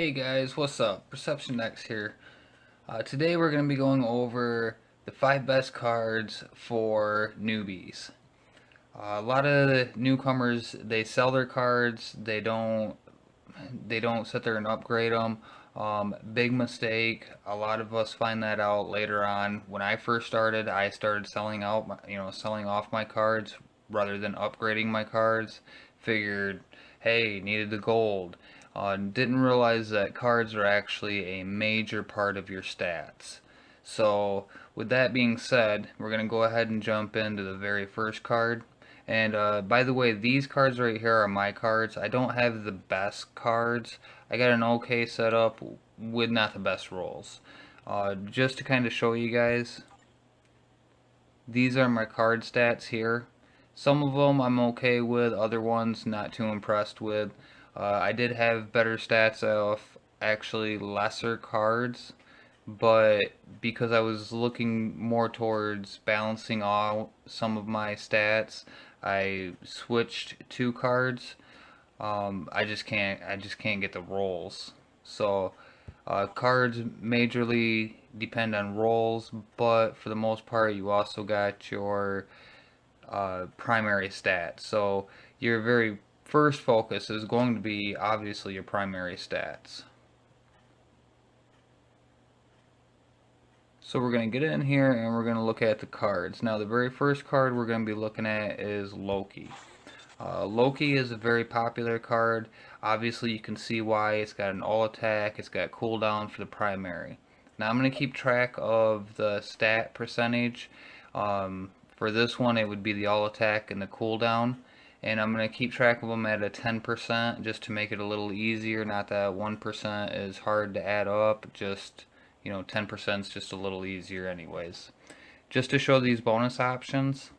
Hey guys, what's up? Perception X here. Today we're going to be going over the 5 best cards for newbies. A lot of newcomers, they sell their cards, they don't sit there and upgrade them. Big mistake. A lot of us find that out later on. When I first started, I started selling out, selling off my cards rather than upgrading my cards. Figured, hey, needed the gold. Didn't realize that cards are actually a major part of your stats. So, with that being said, we're going to go ahead and jump into the very first card. And by the way, these cards right here are my cards. I don't have the best cards. I got an okay setup with not the best rolls. Just to kind of show you guys, these are my card stats here. Some of them I'm okay with, other ones not too impressed with. I did have better stats of actually lesser cards, but because I was looking more towards balancing out some of my stats, I switched two cards. I just can't get the rolls. So cards majorly depend on rolls, but for the most part, you also got your primary stats. So your very first focus is going to be obviously your primary stats. So we're going to get in here and we're going to look at the cards. Now the very first card we're going to be looking at is Loki. Loki is a very popular card. Obviously you can see why. It's got an all attack, it's got cooldown for the primary. Now I'm going to keep track of the stat percentage. For this one it would be the all attack and the cooldown. And I'm going to keep track of them at a 10% just to make it a little easier. Not that 1% is hard to add up, just 10% is just a little easier anyways. Just to show these bonus options,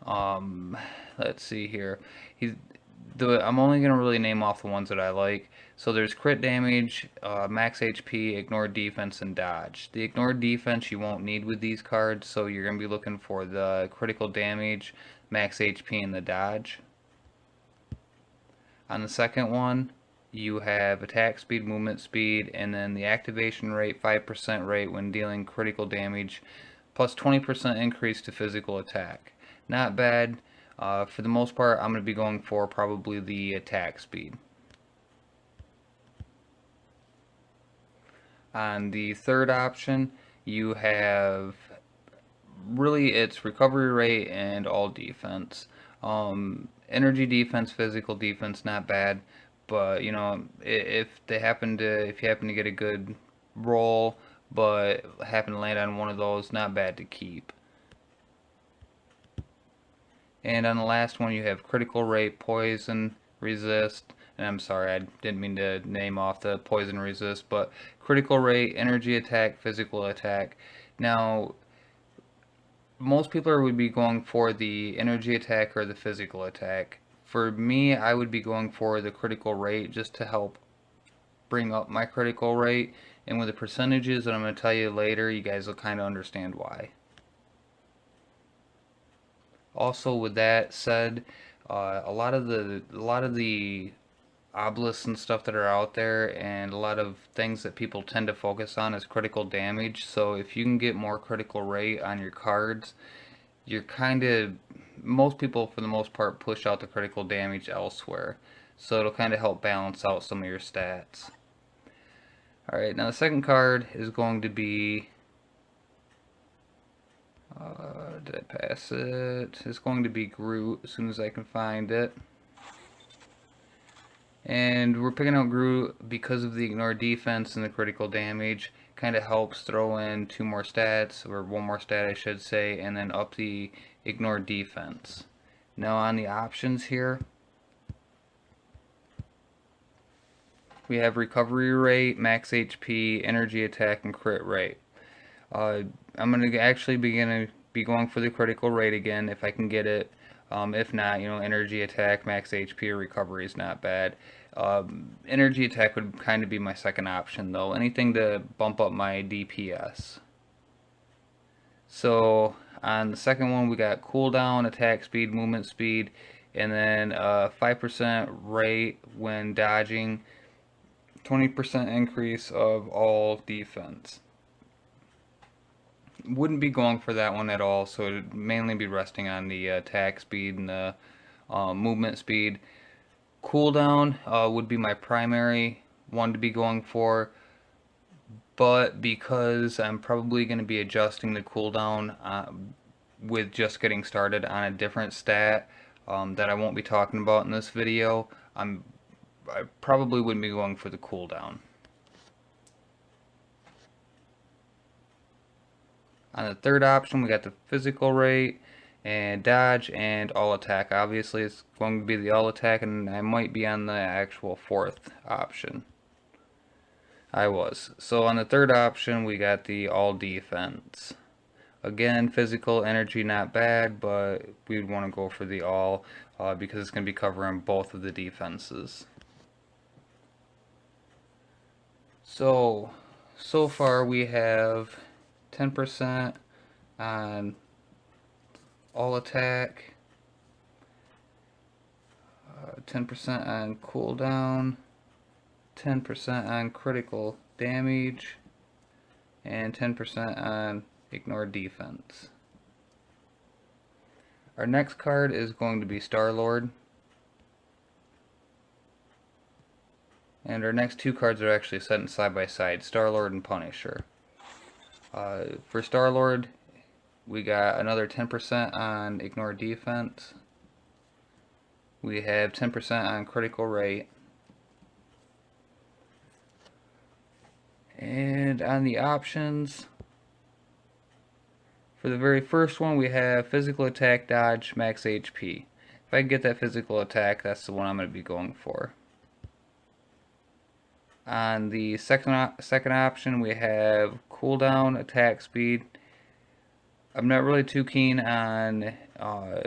um, let's see here. I'm only going to really name off the ones that I like. So there's crit damage, max HP, ignore defense, and dodge. The ignore defense you won't need with these cards, so you're going to be looking for the critical damage, max HP, and the dodge. On the second one, you have attack speed, movement speed, and then the activation rate, 5% rate when dealing critical damage, plus 20% increase to physical attack. Not bad. For the most part, I'm going to be going for probably the attack speed. On the third option, you have really it's recovery rate and all defense. Energy defense, physical defense, not bad, but if you happen to get a good roll, but happen to land on one of those, not bad to keep. And on the last one, you have critical rate, poison, resist, and I'm sorry, I didn't mean to name off the poison resist, but critical rate, energy attack, physical attack. Now, most people would be going for the energy attack or the physical attack. For me, I would be going for the critical rate just to help bring up my critical rate. And with the percentages that I'm going to tell you later, you guys will kind of understand why. Also, with that said, a lot of the obelisks and stuff that are out there, and a lot of things that people tend to focus on is critical damage. So if you can get more critical rate on your cards, you're most people for the most part push out the critical damage elsewhere. So it'll kind of help balance out some of your stats. Alright, now the second card is going to be did I pass it? It's going to be Groot as soon as I can find it. And we're picking out Groot because of the ignore defense and the critical damage. Kind of helps throw in two more stats, or one more stat I should say, and then up the ignore defense. Now on the options here, we have recovery rate, max HP, energy attack, and crit rate. I'm going to actually be going for the critical rate again if I can get it. If not, energy attack, max HP, or recovery is not bad. Energy attack would kind of be my second option though. Anything to bump up my DPS. So on the second one, we got cooldown, attack speed, movement speed, and then 5% rate when dodging. 20% increase of all defense. Wouldn't be going for that one at all, so it'd mainly be resting on the attack speed and the movement speed. Cooldown would be my primary one to be going for, but because I'm probably going to be adjusting the cooldown with just getting started on a different stat that I won't be talking about in this video, I probably wouldn't be going for the cooldown. On the third option, we got the physical rate and dodge and all attack. Obviously, it's going to be the all attack, and I might be on the actual fourth option. I was. So on the third option, we got the all defense. Again, physical energy not bad, but we'd want to go for the all because it's going to be covering both of the defenses. So far we have 10% on all attack, 10% on cooldown, 10% on critical damage, and 10% on ignore defense. Our next card is going to be Starlord. And our next two cards are actually set in side by side, Starlord and Punisher. For Starlord, we got another 10% on ignore defense. We have 10% on critical rate. And on the options, for the very first one, we have physical attack, dodge, max HP. If I get that physical attack, that's the one I'm going to be going for. On the second option, we have cooldown, attack speed. I'm not really too keen on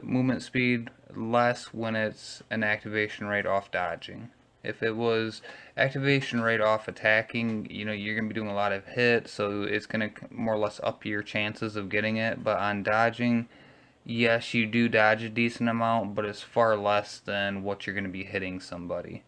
movement speed, less when it's an activation rate off dodging. If it was activation rate off attacking, you know, you're going to be doing a lot of hits, so it's going to more or less up your chances of getting it. But on dodging, yes, you do dodge a decent amount, but it's far less than what you're going to be hitting somebody.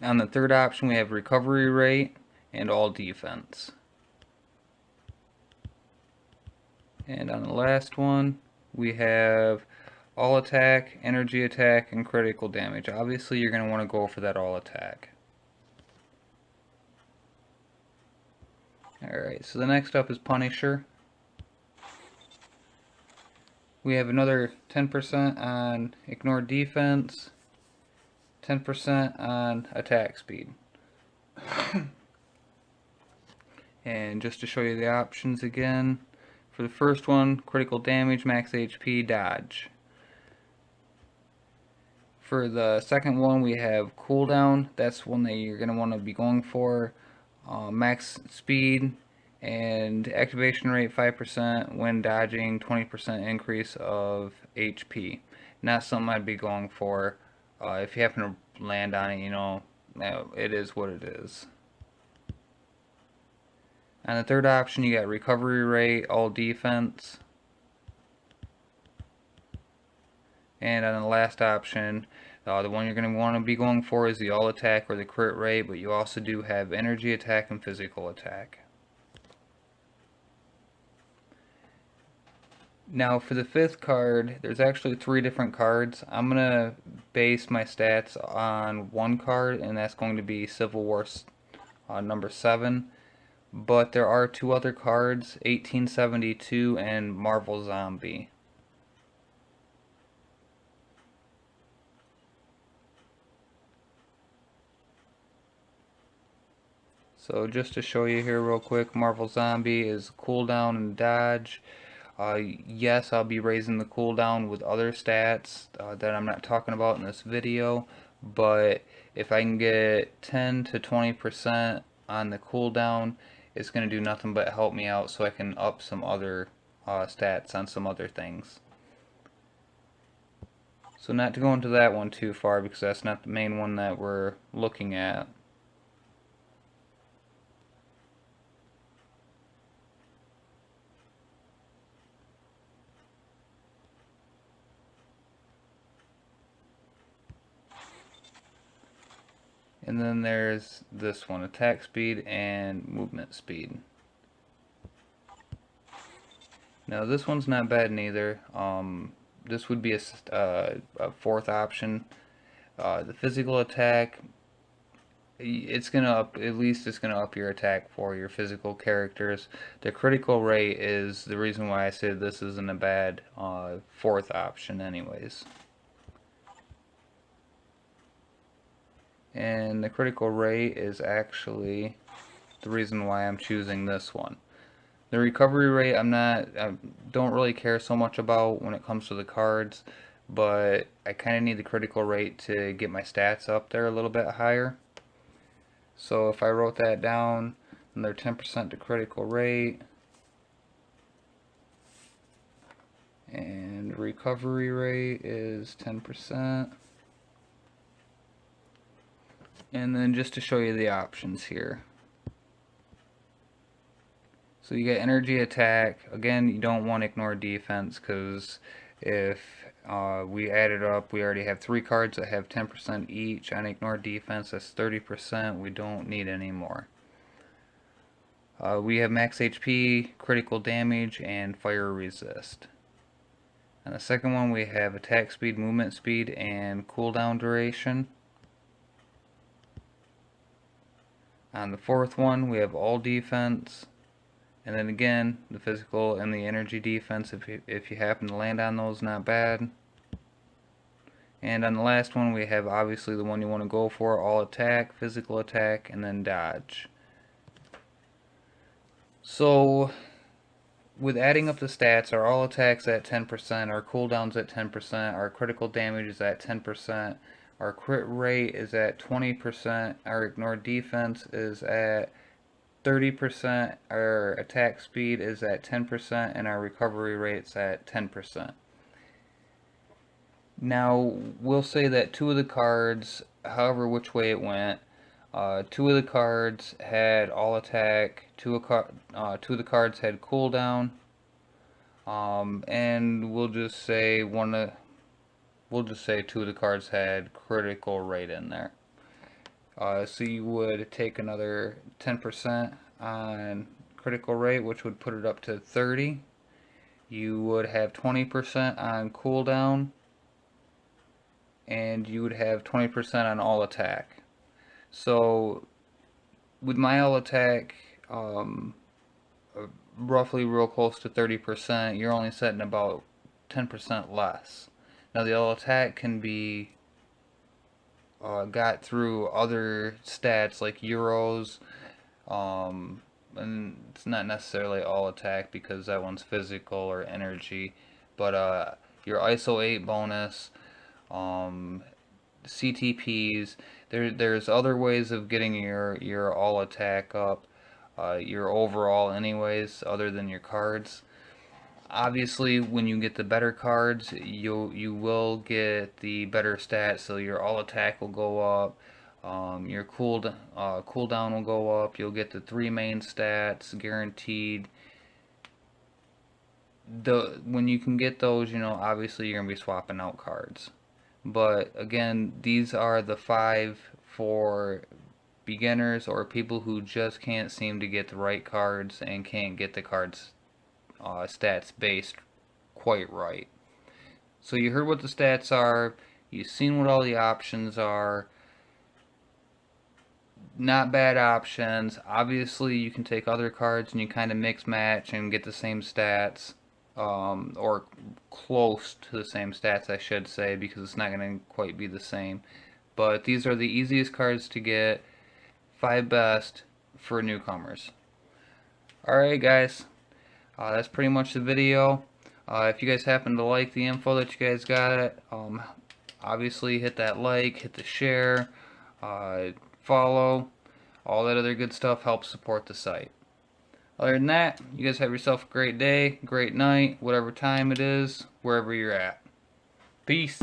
On the third option, we have recovery rate and all defense. And on the last one, we have all attack, energy attack, and critical damage. Obviously, you're going to want to go for that all attack. Alright, so the next up is Punisher. We have another 10% on ignore defense, 10% on attack speed. And just to show you the options again, for the first one, critical damage, max HP, dodge. For the second one, we have cooldown. That's one that you're going to want to be going for. Max speed and activation rate 5% when dodging, 20% increase of HP. Not something I'd be going for. If you happen to land on it, you know, it is what it is. On the third option, you got recovery rate, all defense. And on the last option, the one you're going to want to be going for is the all attack or the crit rate, but you also do have energy attack and physical attack. Now for the fifth card, there's actually 3 different cards. I'm going to base my stats on one card, and that's going to be Civil War number 7. But there are 2 other cards, 1872 and Marvel Zombie. So just to show you here real quick, Marvel Zombie is cooldown and dodge. Yes, I'll be raising the cooldown with other stats that I'm not talking about in this video, but if I can get 10 to 20% on the cooldown, it's going to do nothing but help me out so I can up some other stats on some other things. So not to go into that one too far because that's not the main one that we're looking at. And then there's this one, attack speed and movement speed. Now this one's not bad neither. This would be a fourth option. The physical attack, it's gonna up, at least it's gonna up your attack for your physical characters. The critical rate is the reason why I said this isn't a bad fourth option anyways. And the critical rate is actually the reason why I'm choosing this one. The recovery rate I don't really care so much about when it comes to the cards, but I kind of need the critical rate to get my stats up there a little bit higher. So if I wrote that down, and they're 10% to critical rate, and recovery rate is 10%. And then just to show you the options here. So you get energy attack. Again, you don't want to ignore defense, because if we add it up, we already have 3 cards that have 10% each. On ignore defense, that's 30%. We don't need any more. We have max HP, critical damage, and fire resist. On the second one, we have attack speed, movement speed, and cooldown duration. On the fourth one, we have all defense. And then again, the physical and the energy defense, if you happen to land on those, not bad. And on the last one, we have obviously the one you want to go for, all attack, physical attack, and then dodge. So, with adding up the stats, our all attacks at 10%, our cooldowns at 10%, our critical damage is at 10%, our crit rate is at 20%, our ignore defense is at 30%, our attack speed is at 10%, and our recovery rate's at 10%. Now, we'll say that 2 of the cards, however which way it went, 2 of the cards had all attack, 2 of the cards had cooldown, and we'll just say 2 of the cards had critical rate in there. So you would take another 10% on critical rate, which would put it up to 30. You would have 20% on cooldown, and you would have 20% on all attack. So with my all attack, roughly real close to 30%, you're only setting about 10% less. Now the all attack can be got through other stats like euros, and it's not necessarily all attack because that one's physical or energy, but your ISO 8 bonus, CTPs, there's other ways of getting your all attack up, your overall anyways, other than your cards. Obviously, when you get the better cards, you will get the better stats. So your all attack will go up, your cooldown will go up. You'll get the 3 main stats guaranteed. When you can get those, obviously you're gonna be swapping out cards. But again, these are the 5 for beginners or people who just can't seem to get the right cards and can't get the cards stats based quite right. So you heard what the stats are, you've seen what all the options are. Not bad options. Obviously you can take other cards and you kind of mix match and get the same stats, or close to the same stats I should say, because it's not going to quite be the same. But these are the easiest cards to get, 5 best for newcomers. Alright guys, that's pretty much the video. If you guys happen to like the info that you guys got, obviously hit that like, hit the share, follow. All that other good stuff helps support the site. Other than that, you guys have yourself a great day, great night, whatever time it is, wherever you're at. Peace.